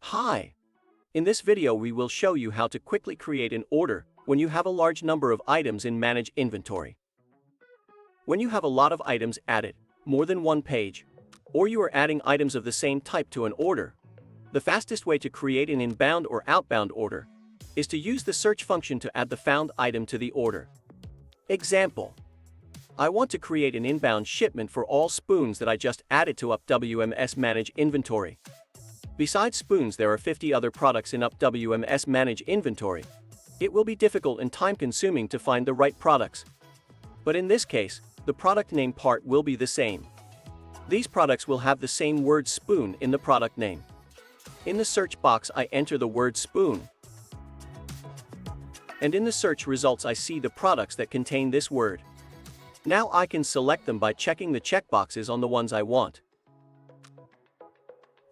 Hi! In this video we will show you how to quickly create an order when you have a large number of items in Manage Inventory. When you have a lot of items added, more than one page, or you are adding items of the same type to an order, the fastest way to create an inbound or outbound order is to use the search function to add the found item to the order. Example: I want to create an inbound shipment for all spoons that I just added to UPWMS Manage Inventory. Besides spoons, there are 50 other products in UPWMS Manage Inventory. It will be difficult and time-consuming to find the right products. But in this case, the product name part will be the same. These products will have the same word spoon in the product name. In the search box I enter the word spoon. And in the search results I see the products that contain this word. Now I can select them by checking the checkboxes on the ones I want,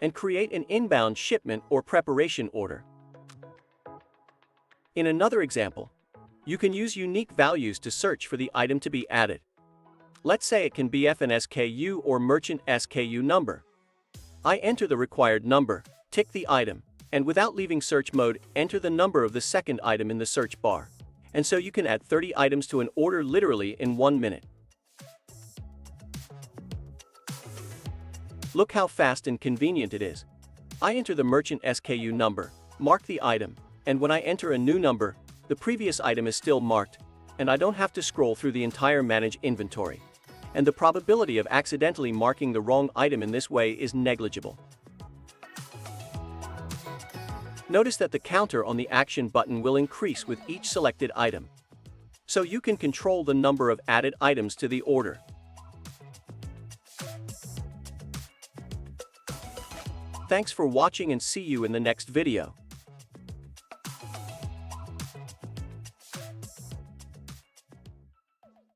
and create an inbound shipment or preparation order. In another example, you can use unique values to search for the item to be added. Let's say it can be FN SKU or merchant SKU number. I enter the required number, tick the item, and without leaving search mode, enter the number of the second item in the search bar. And so you can add 30 items to an order literally in 1 minute. Look how fast and convenient it is. I enter the merchant SKU number, mark the item, and when I enter a new number, the previous item is still marked, and I don't have to scroll through the entire Manage Inventory. And the probability of accidentally marking the wrong item in this way is negligible. Notice that the counter on the action button will increase with each selected item, so you can control the number of added items to the order. Thanks for watching and see you in the next video.